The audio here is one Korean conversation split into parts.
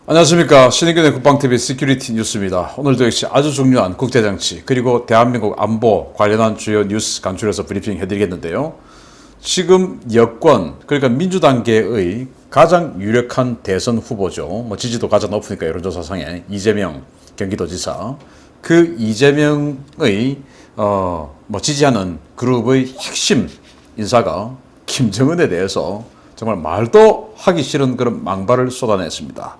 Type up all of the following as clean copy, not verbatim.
안녕하십니까. 신의균의 국방TV 시큐리티 뉴스입니다. 오늘도 역시 아주 중요한 국제정치 그리고 대한민국 안보 관련한 주요 뉴스 간추려서 브리핑 해드리겠는데요. 지금 여권 그러니까 민주당계의 가장 유력한 대선 후보죠. 지지도 가장 높으니까 여론조사상에 이재명 경기도지사, 그 이재명의 지지하는 그룹의 핵심 인사가 김정은에 대해서 정말 말도 하기 싫은 그런 망발을 쏟아냈습니다.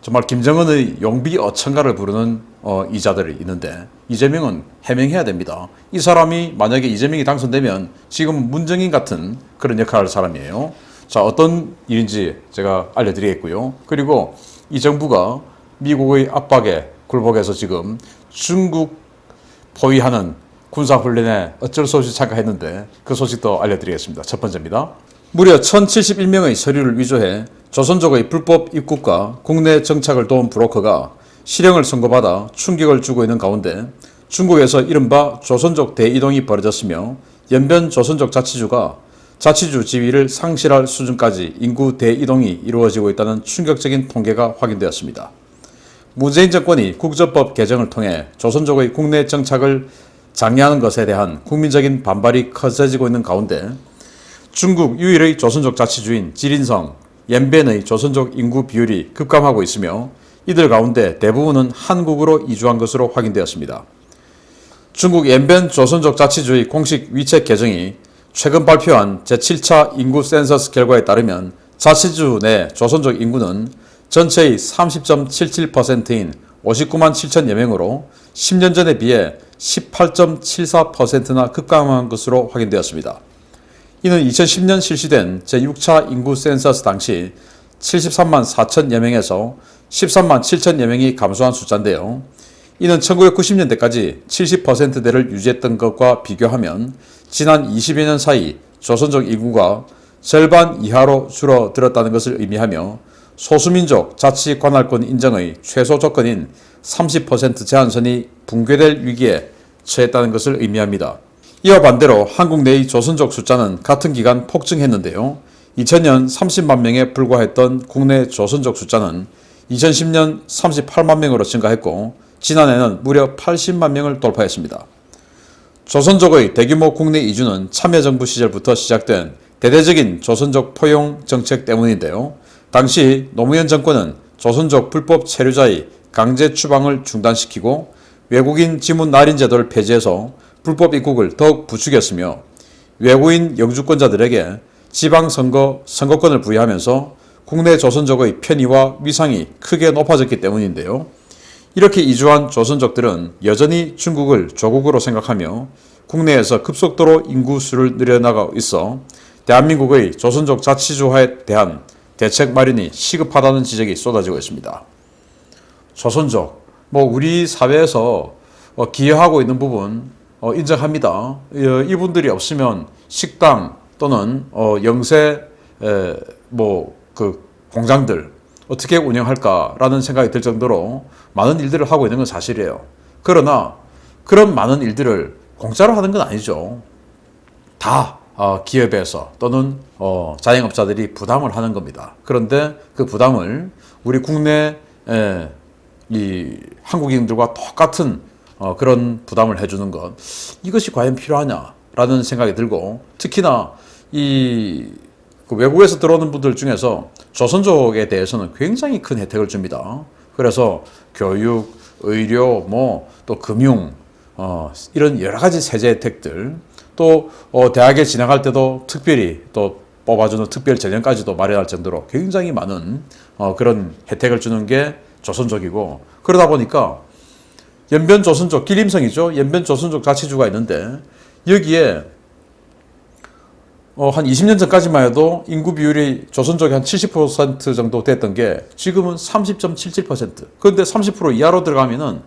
정말 김정은의 용비어천가를 부르는 이자들이 있는데 이재명은 해명해야 됩니다. 이 사람이 만약에 이재명이 당선되면 지금 문정인 같은 그런 역할을 할 사람이에요. 자, 어떤 일인지 제가 알려드리겠고요. 그리고 이 정부가 미국의 압박에 굴복해서 지금 중국 포위하는 군사훈련에 어쩔 수 없이 참가했는데 그 소식도 알려드리겠습니다. 첫 번째입니다. 무려 1071명의 서류를 위조해 조선족의 불법 입국과 국내 정착을 도운 브로커가 실형을 선고받아 충격을 주고 있는 가운데 중국에서 이른바 조선족 대이동이 벌어졌으며 연변 조선족 자치주가 자치주 지위를 상실할 수준까지 인구 대이동이 이루어지고 있다는 충격적인 통계가 확인되었습니다. 문재인 정권이 국조법 개정을 통해 조선족의 국내 정착을 장려하는 것에 대한 국민적인 반발이 커져지고 있는 가운데 중국 유일의 조선족 자치주인 지린성, 연변의 조선족 인구 비율이 급감하고 있으며 이들 가운데 대부분은 한국으로 이주한 것으로 확인되었습니다. 중국 연변 조선족 자치주의 공식 위책 계정이 최근 발표한 제7차 인구 센서스 결과에 따르면 자치주 내 조선족 인구는 전체의 30.77%인 59만 7천여 명으로 10년 전에 비해 18.74%나 급감한 것으로 확인되었습니다. 이는 2010년 실시된 제6차 인구 센서스 당시 73만 4천여 명에서 13만 7천여 명이 감소한 숫자인데요. 이는 1990년대까지 70%대를 유지했던 것과 비교하면 지난 20여 년 사이 조선족 인구가 절반 이하로 줄어들었다는 것을 의미하며 소수민족 자치 관할권 인정의 최소 조건인 30% 제한선이 붕괴될 위기에 처했다는 것을 의미합니다. 이와 반대로 한국 내의 조선족 숫자는 같은 기간 폭증했는데요. 2000년 30만 명에 불과했던 국내 조선족 숫자는 2010년 38만 명으로 증가했고 지난해는 무려 80만 명을 돌파했습니다. 조선족의 대규모 국내 이주는 참여정부 시절부터 시작된 대대적인 조선족 포용 정책 때문인데요. 당시 노무현 정권은 조선족 불법 체류자의 강제 추방을 중단시키고 외국인 지문 날인 제도를 폐지해서 불법 입국을 더욱 부추겼으며 외국인 영주권자들에게 지방선거 선거권을 부여하면서 국내 조선족의 편의와 위상이 크게 높아졌기 때문인데요. 이렇게 이주한 조선족들은 여전히 중국을 조국으로 생각하며 국내에서 급속도로 인구수를 늘려나가고 있어 대한민국의 조선족 자치주화에 대한 대책 마련이 시급하다는 지적이 쏟아지고 있습니다. 조선족, 우리 사회에서 기여하고 있는 부분 인정합니다. 이분들이 없으면 식당 또는 영세 그 공장들 어떻게 운영할까라는 생각이 들 정도로 많은 일들을 하고 있는 건 사실이에요. 그러나 그런 많은 일들을 공짜로 하는 건 아니죠. 다 기업에서 또는 자영업자들이 부담을 하는 겁니다. 그런데 그 부담을 우리 국내 이 한국인들과 똑같은 그런 부담을 해주는 것, 이것이 과연 필요하냐라는 생각이 들고, 특히나 그 외국에서 들어오는 분들 중에서 조선족에 대해서는 굉장히 큰 혜택을 줍니다. 그래서 교육, 의료, 또 금융, 이런 여러 가지 세제 혜택들, 또 대학에 진학할 때도 특별히 또 뽑아주는 특별 전형까지도 마련할 정도로 굉장히 많은 그런 혜택을 주는 게 조선족이고, 그러다 보니까 연변 조선족, 기림성이죠. 연변 조선족 자치주가 있는데 여기에 한 20년 전까지만 해도 인구 비율이 조선족이 한 70% 정도 됐던 게 지금은 30.77%. 그런데 30% 이하로 들어가면은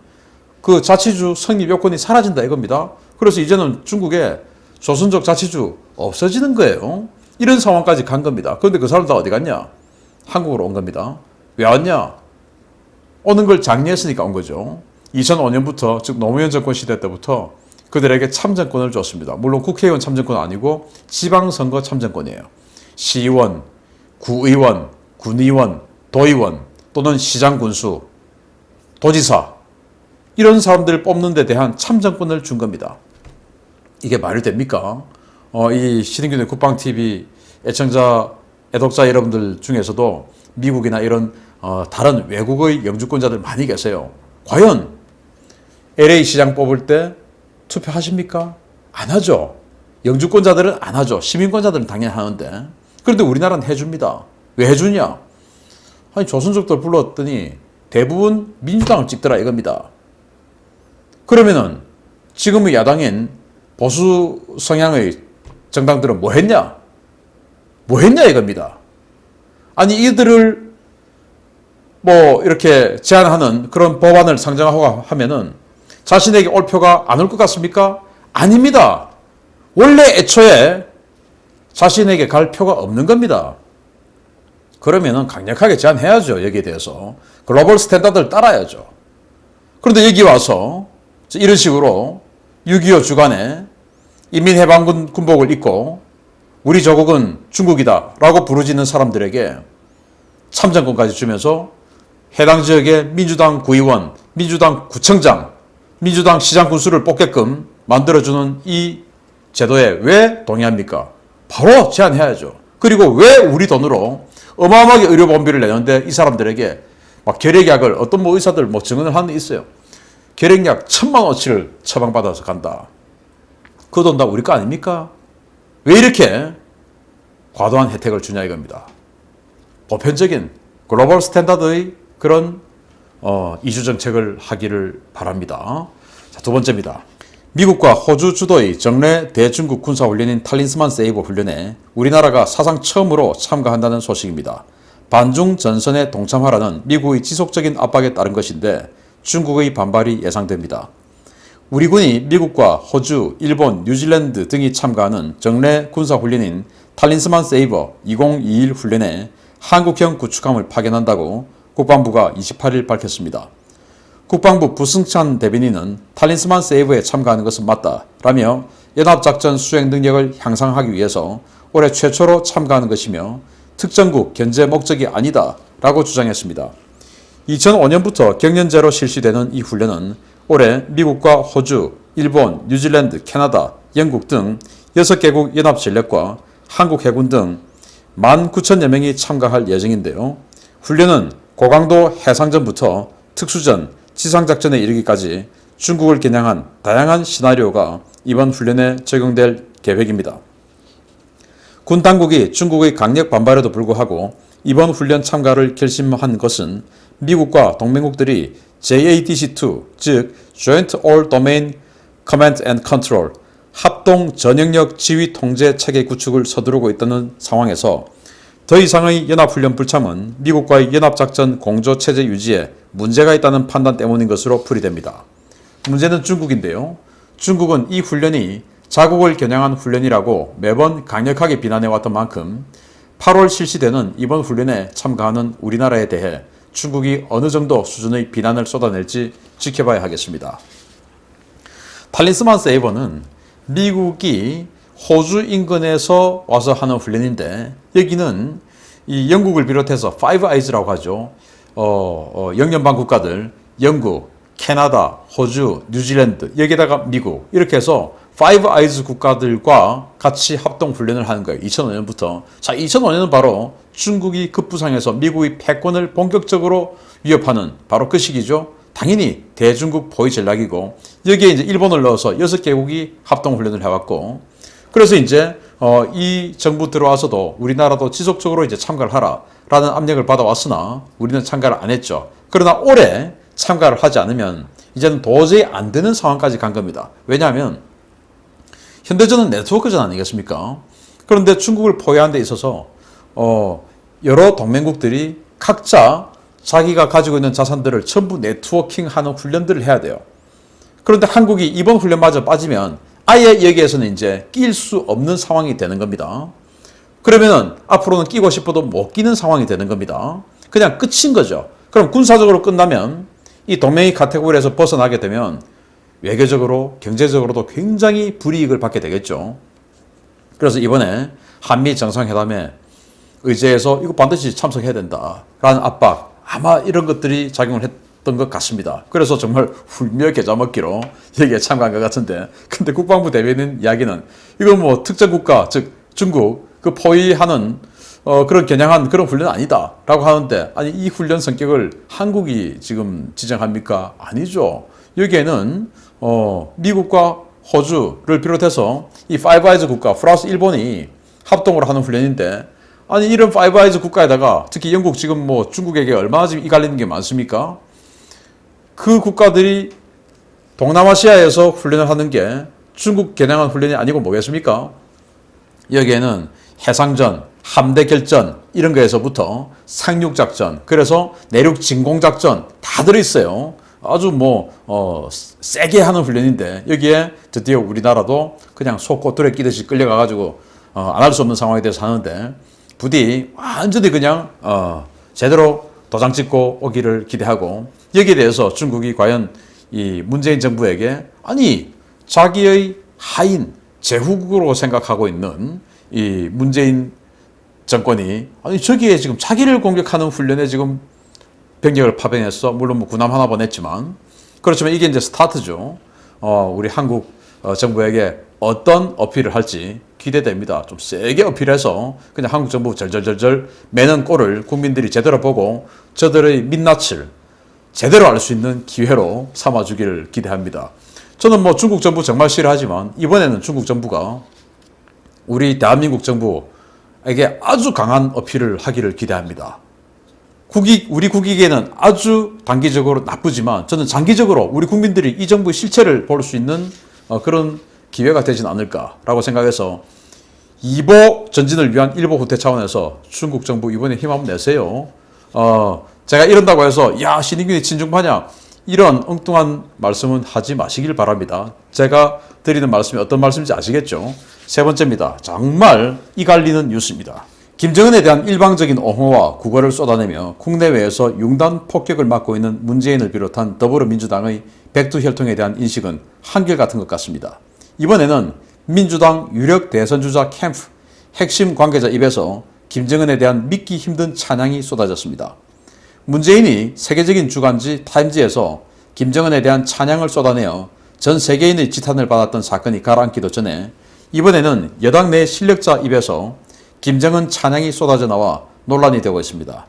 그 자치주 성립 요건이 사라진다 이겁니다. 그래서 이제는 중국에 조선족 자치주 없어지는 거예요. 이런 상황까지 간 겁니다. 그런데 그 사람 다 어디 갔냐? 한국으로 온 겁니다. 왜 왔냐? 오는 걸 장려했으니까 온 거죠. 2005년부터 즉 노무현 정권 시대 때부터 그들에게 참정권을 줬습니다. 물론 국회의원 참정권은 아니고 지방선거 참정권이에요. 시의원, 구의원, 군의원, 도의원, 또는 시장 군수, 도지사 이런 사람들을 뽑는 데 대한 참정권을 준 겁니다. 이게 말이 됩니까? 이 신인균의 국방TV 애청자, 애독자 여러분들 중에서도 미국이나 이런 다른 외국의 영주권자들 많이 계세요. 과연 LA 시장 뽑을 때 투표하십니까? 안 하죠. 영주권자들은 안 하죠. 시민권자들은 당연히 하는데. 그런데 우리나라는 해줍니다. 왜 해주냐? 아니 조선족들 불렀더니 대부분 민주당을 찍더라 이겁니다. 그러면은 지금의 야당인 보수 성향의 정당들은 뭐 했냐? 뭐 했냐 이겁니다. 아니 이들을 뭐 이렇게 제안하는 그런 법안을 상정하고 하면은 자신에게 올 표가 안 올 것 같습니까? 아닙니다. 원래 애초에 자신에게 갈 표가 없는 겁니다. 그러면은 강력하게 제안해야죠. 여기에 대해서. 글로벌 스탠다드를 따라야죠. 그런데 여기 와서 이런 식으로 6.25 주간에 인민해방군 군복을 입고 우리 조국은 중국이다 라고 부르짖는 사람들에게 참정권까지 주면서 해당 지역의 민주당 구의원, 민주당 구청장, 민주당 시장 군수를 뽑게끔 만들어주는 이 제도에 왜 동의합니까? 바로 제안해야죠. 그리고 왜 우리 돈으로 어마어마하게 의료보험비를 내는데 이 사람들에게 막 결핵약을 어떤 뭐 의사들 뭐 증언을 하는 데 있어요. 결핵약 1,000만 원어치를 처방받아서 간다. 그 돈 다 우리 거 아닙니까? 왜 이렇게 과도한 혜택을 주냐 이겁니다. 보편적인 글로벌 스탠다드의 그런 이주 정책을 하기를 바랍니다. 자, 두 번째입니다. 미국과 호주 주도의 정례 대중국 군사훈련인 탈린스만 세이버 훈련에 우리나라가 사상 처음으로 참가한다는 소식입니다. 반중 전선에 동참하라는 미국의 지속적인 압박에 따른 것인데 중국의 반발이 예상됩니다. 우리 군이 미국과 호주, 일본, 뉴질랜드 등이 참가하는 정례 군사훈련인 탈린스만 세이버 2021 훈련에 한국형 구축함을 파견한다고 국방부가 28일 밝혔습니다. 국방부 부승찬 대변인은 탈린스만 세이버에 참가하는 것은 맞다라며 연합작전 수행 능력을 향상하기 위해서 올해 최초로 참가하는 것이며 특정국 견제 목적이 아니다라고 주장했습니다. 2005년부터 경연제로 실시되는 이 훈련은 올해 미국과 호주, 일본, 뉴질랜드, 캐나다, 영국 등 6개국 연합전력과 한국 해군 등 19,000여 명이 참가할 예정인데요. 훈련은 고강도 해상전부터 특수전, 지상작전에 이르기까지 중국을 겨냥한 다양한 시나리오가 이번 훈련에 적용될 계획입니다. 군 당국이 중국의 강력 반발에도 불구하고 이번 훈련 참가를 결심한 것은 미국과 동맹국들이 JADC2, 즉 Joint All Domain Command and Control, 합동 전역력 지휘 통제 체계 구축을 서두르고 있다는 상황에서 더 이상의 연합훈련 불참은 미국과의 연합작전 공조체제 유지에 문제가 있다는 판단 때문인 것으로 풀이됩니다. 문제는 중국인데요. 중국은 이 훈련이 자국을 겨냥한 훈련이라고 매번 강력하게 비난해왔던 만큼 8월 실시되는 이번 훈련에 참가하는 우리나라에 대해 중국이 어느 정도 수준의 비난을 쏟아낼지 지켜봐야 하겠습니다. 탈린스만 세이버는 미국이 호주 인근에서 와서 하는 훈련인데 여기는 이 영국을 비롯해서 파이브 아이즈라고 하죠. 영연방 국가들, 영국, 캐나다, 호주, 뉴질랜드, 여기다가 미국 이렇게 해서 파이브 아이즈 국가들과 같이 합동 훈련을 하는 거예요. 2005년부터. 자, 2005년은 바로 중국이 급부상해서 미국의 패권을 본격적으로 위협하는 바로 그 시기죠. 당연히 대중국 포위 전략이고 여기에 이제 일본을 넣어서 6개국이 합동 훈련을 해왔고 그래서 이제 이 정부 들어와서도 우리나라도 지속적으로 이제 참가를 하라라는 압력을 받아왔으나 우리는 참가를 안 했죠. 그러나 올해 참가를 하지 않으면 이제는 도저히 안 되는 상황까지 간 겁니다. 왜냐하면 현대전은 네트워크전 아니겠습니까? 그런데 중국을 포위하는 데 있어서 여러 동맹국들이 각자 자기가 가지고 있는 자산들을 전부 네트워킹하는 훈련들을 해야 돼요. 그런데 한국이 이번 훈련마저 빠지면 아예 여기에서는 이제 낄 수 없는 상황이 되는 겁니다. 그러면은 앞으로는 끼고 싶어도 못 끼는 상황이 되는 겁니다. 그냥 끝인 거죠. 그럼 군사적으로 끝나면 이 동맹의 카테고리에서 벗어나게 되면 외교적으로, 경제적으로도 굉장히 불이익을 받게 되겠죠. 그래서 이번에 한미 정상회담에 의제에서 이거 반드시 참석해야 된다라는 압박 아마 이런 것들이 작용을 했던 것 같습니다. 그래서 정말 훌며 계좌 먹기로 여기에 참가한 것 같은데, 근데 국방부 대변인 이야기는 이건 뭐 특정 국가, 즉 중국 그 포위하는 그런 겨냥한 그런 훈련 아니다라고 하는데, 아니 이 훈련 성격을 한국이 지금 지정합니까? 아니죠. 여기에는 미국과 호주를 비롯해서 이 파이브 아이즈 국가 플러스 일본이 합동으로 하는 훈련인데, 아니 이런 파이브 아이즈 국가에다가 특히 영국 지금 뭐 중국에게 얼마나 지금 이갈리는 게 많습니까? 그 국가들이 동남아시아에서 훈련을 하는 게 중국 겨냥한 훈련이 아니고 뭐겠습니까? 여기에는 해상전, 함대 결전 이런 거에서부터 상륙작전, 그래서 내륙 진공작전 다 들어있어요. 아주 세게 하는 훈련인데, 여기에 드디어 우리나라도 그냥 속고들에 끼듯이 끌려가가지고 안 할 수 없는 상황에 대해서 하는데, 부디 완전히 그냥 제대로 도장 찍고 오기를 기대하고, 여기에 대해서 중국이 과연 이 문재인 정부에게 아니 자기의 하인 제후국으로 생각하고 있는 이 문재인 정권이 아니 저기에 지금 자기를 공격하는 훈련에 지금 병력을 파병했어. 물론 뭐 군함 하나 보냈지만, 그렇지만 이게 이제 스타트죠. 우리 한국 정부에게 어떤 어필을 할지 기대됩니다. 좀 세게 어필해서 그냥 한국 정부 절절절절 매는 꼴을 국민들이 제대로 보고 저들의 민낯을 제대로 알 수 있는 기회로 삼아주기를 기대합니다. 저는 뭐 중국 정부 정말 싫어하지만 이번에는 중국 정부가 우리 대한민국 정부에게 아주 강한 어필을 하기를 기대합니다. 우리 국익에는 아주 단기적으로 나쁘지만 저는 장기적으로 우리 국민들이 이 정부의 실체를 볼 수 있는 그런 기회가 되진 않을까라고 생각해서, 이보 전진을 위한 일보 후퇴 차원에서 중국 정부 이번에 힘 한번 내세요. 제가 이런다고 해서 야 신인균이 친중파냐 이런 엉뚱한 말씀은 하지 마시길 바랍니다. 제가 드리는 말씀이 어떤 말씀인지 아시겠죠? 세 번째입니다. 정말 이갈리는 뉴스입니다. 김정은에 대한 일방적인 옹호와 구걸을 쏟아내며 국내외에서 융단 폭격을 맞고 있는 문재인을 비롯한 더불어민주당의 백두혈통에 대한 인식은 한결같은 것 같습니다. 이번에는 민주당 유력 대선주자 캠프 핵심 관계자 입에서 김정은에 대한 믿기 힘든 찬양이 쏟아졌습니다. 문재인이 세계적인 주간지 타임지에서 김정은에 대한 찬양을 쏟아내어 전 세계인의 지탄을 받았던 사건이 가라앉기도 전에, 이번에는 여당 내 실력자 입에서 김정은 찬양이 쏟아져 나와 논란이 되고 있습니다.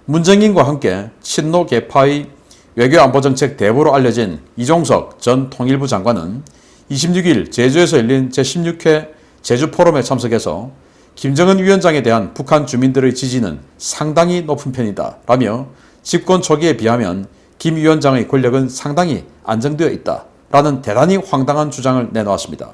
문정인과 함께 친노 계파의 외교안보정책 대부로 알려진 이종석 전 통일부 장관은 26일 제주에서 열린 제16회 제주포럼에 참석해서 김정은 위원장에 대한 북한 주민들의 지지는 상당히 높은 편이다 라며 집권 초기에 비하면 김 위원장의 권력은 상당히 안정되어 있다 라는 대단히 황당한 주장을 내놓았습니다.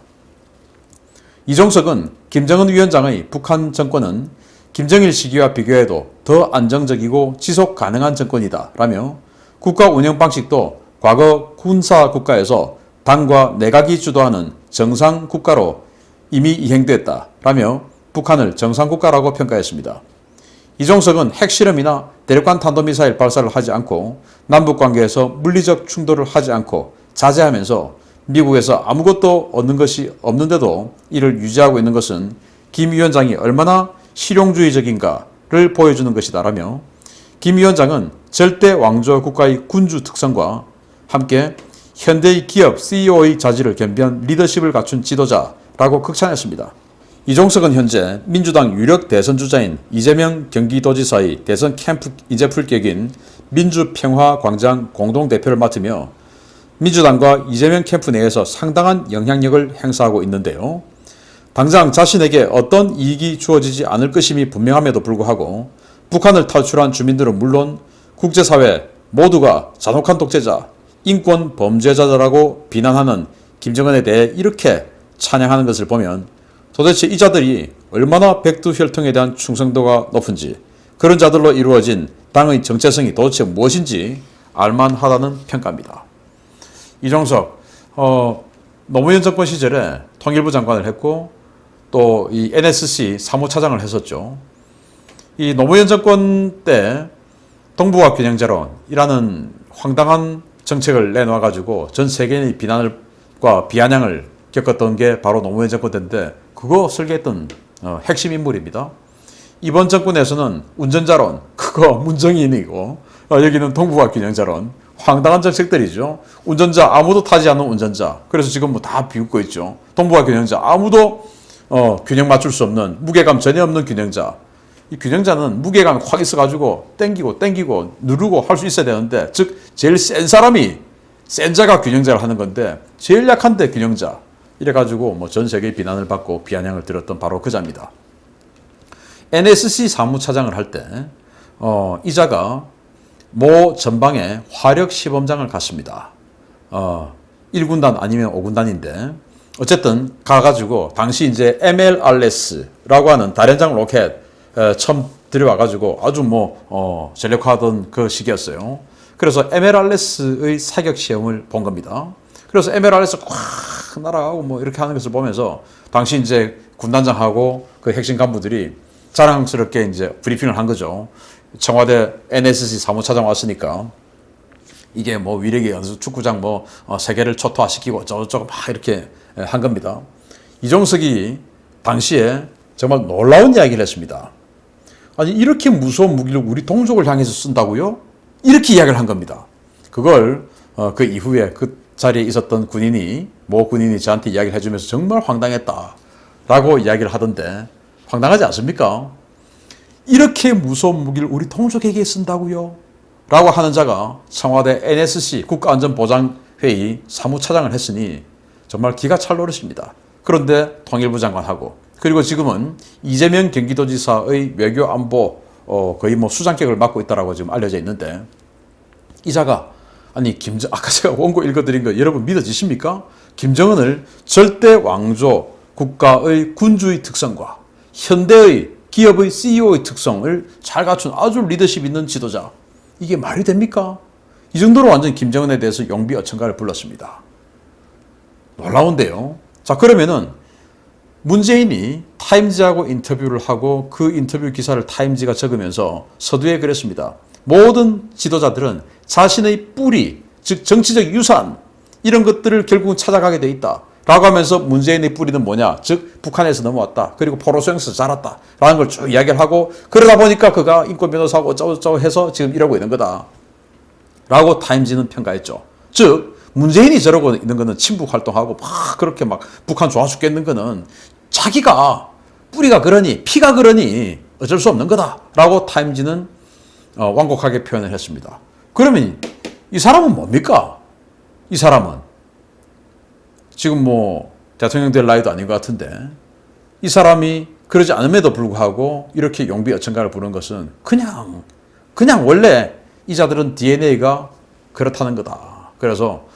이종석은 김정은 위원장의 북한 정권은 김정일 시기와 비교해도 더 안정적이고 지속 가능한 정권이다 라며 국가 운영 방식도 과거 군사 국가에서 당과 내각이 주도하는 정상 국가로 이미 이행됐다 라며 북한을 정상 국가라고 평가했습니다. 이종석은 핵실험이나 대륙간 탄도미사일 발사를 하지 않고 남북관계에서 물리적 충돌을 하지 않고 자제하면서 미국에서 아무것도 얻는 것이 없는데도 이를 유지하고 있는 것은 김 위원장이 얼마나 실용주의적인가를 보여주는 것이다 라며, 김 위원장은 절대 왕조 국가의 군주 특성과 함께 현대의 기업 CEO의 자질을 겸비한 리더십을 갖춘 지도자라고 극찬했습니다. 이종석은 현재 민주당 유력 대선주자인 이재명 경기도지사의 대선 캠프 이제 풀격인 민주평화광장 공동대표를 맡으며 민주당과 이재명 캠프 내에서 상당한 영향력을 행사하고 있는데요. 당장 자신에게 어떤 이익이 주어지지 않을 것임이 분명함에도 불구하고 북한을 탈출한 주민들은 물론 국제사회 모두가 잔혹한 독재자, 인권 범죄자라고 비난하는 김정은에 대해 이렇게 찬양하는 것을 보면 도대체 이 자들이 얼마나 백두혈통에 대한 충성도가 높은지, 그런 자들로 이루어진 당의 정체성이 도대체 무엇인지 알만하다는 평가입니다. 이종석, 노무현 정권 시절에 통일부 장관을 했고 또 이 NSC 사무차장을 했었죠. 이 노무현 정권 때 동북아 균형제론이라는 황당한 정책을 내놔가지고 전 세계인의 비난과 비아냥을 겪었던 게 바로 노무현 정권 때인데, 그거 설계했던 핵심 인물입니다. 이번 정권에서는 운전자론, 그거 문정인이고, 여기는 동북아 균형자론. 황당한 정책들이죠. 운전자 아무도 타지 않는 운전자. 그래서 지금 뭐 다 비웃고 있죠. 동북아 균형자 아무도 균형 맞출 수 없는 무게감 전혀 없는 균형자. 이 균형자는 무게감이 확 있어가지고 땡기고 누르고 할 수 있어야 되는데 즉 제일 센 사람이 센 자가 균형자를 하는 건데 제일 약한데 균형자. 이래가지고 뭐 전 세계의 비난을 받고 비아냥을 들었던 바로 그 자입니다. NSC 사무차장을 할 때 이자가 모 전방에 화력 시범장을 갔습니다. 1군단 아니면 5군단인데 어쨌든 가가지고 당시 이제 MLRS라고 하는 다련장 로켓 처음 들여와가지고 아주 뭐 전력화하던 그 시기였어요. 그래서 MLRS의 사격 시험을 본 겁니다. 그래서 MLRS 확 날아가고 뭐 이렇게 하는 것을 보면서 당시 이제 군단장하고 그 핵심 간부들이 자랑스럽게 이제 브리핑을 한 거죠. 청와대 NSC 사무차장 왔으니까 이게 뭐 위력의 연수 축구장 뭐 세계를 초토화시키고 어쩌고저쩌고 막 이렇게 한 겁니다. 이종석이 당시에 정말 놀라운 이야기를 했습니다. 아니 이렇게 무서운 무기를 우리 동족을 향해서 쓴다고요? 이렇게 이야기를 한 겁니다. 그걸 그 이후에 그 자리에 있었던 모 군인이 저한테 이야기를 해주면서 정말 황당했다라고 이야기를 하던데 황당하지 않습니까? 이렇게 무서운 무기를 우리 동족에게 쓴다고요? 라고 하는 자가 청와대 NSC 국가안전보장회의 사무차장을 했으니 정말 기가 찰 노릇입니다. 그런데 통일부 장관하고 그리고 지금은 이재명 경기도지사의 외교안보 거의 뭐 수장격을 맡고 있다라고 지금 알려져 있는데 이 자가 아니 아까 제가 원고 읽어드린 거 여러분 믿어지십니까? 김정은을 절대 왕조 국가의 군주의 특성과 현대의 기업의 CEO의 특성을 잘 갖춘 아주 리더십 있는 지도자. 이게 말이 됩니까? 이 정도로 완전 김정은에 대해서 용비어천가를 불렀습니다. 놀라운데요. 자, 그러면은 문재인이 타임지하고 인터뷰를 하고 그 인터뷰 기사를 타임지가 적으면서 서두에 그랬습니다. 모든 지도자들은 자신의 뿌리, 즉 정치적 유산 이런 것들을 결국은 찾아가게 돼 있다. 라고 하면서 문재인의 뿌리는 뭐냐? 즉 북한에서 넘어왔다. 그리고 포로수용소에서 자랐다. 라는 걸 쭉 이야기를 하고 그러다 보니까 그가 인권 변호사하고 어쩌고저쩌고 해서 지금 이러고 있는 거다. 라고 타임지는 평가했죠. 즉 문재인이 저러고 있는 거는 친북 활동하고 막 그렇게 막 북한 좋아 죽겠는 거는 자기가 뿌리가 그러니 피가 그러니 어쩔 수 없는 거다. 라고 타임지는 완곡하게 표현을 했습니다. 그러면 이 사람은 뭡니까? 이 사람은 지금 뭐 대통령 될 나이도 아닌 것 같은데 이 사람이 그러지 않음에도 불구하고 이렇게 용비어천가를 부르는 것은 그냥 원래 이 자들은 DNA가 그렇다는 거다. 그래서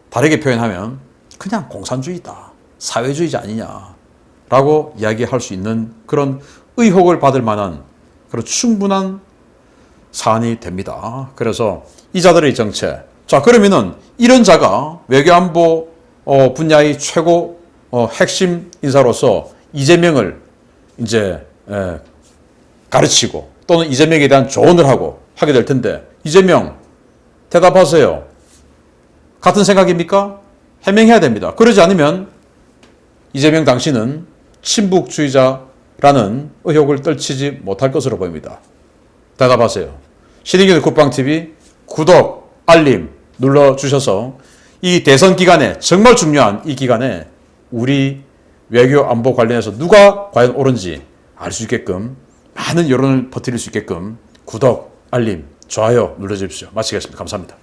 다르게 표현하면 그냥 공산주의다. 사회주의자 아니냐라고 이야기할 수 있는 그런 의혹을 받을 만한 그런 충분한 사안이 됩니다. 그래서 이 자들의 정체. 자, 그러면은 이런 자가 외교안보 분야의 최고 핵심 인사로서 이재명을 이제 가르치고 또는 이재명에 대한 조언을 하게 될 텐데 이재명 대답하세요. 같은 생각입니까? 해명해야 됩니다. 그러지 않으면 이재명 당신은 친북주의자라는 의혹을 떨치지 못할 것으로 보입니다. 대답하세요. 신의균의 국방TV 구독, 알림 눌러주셔서 이 대선 기간에 정말 중요한 이 기간에 우리 외교 안보 관련해서 누가 과연 옳은지 알 수 있게끔 많은 여론을 퍼뜨릴 수 있게끔 구독, 알림, 좋아요 눌러주십시오. 마치겠습니다. 감사합니다.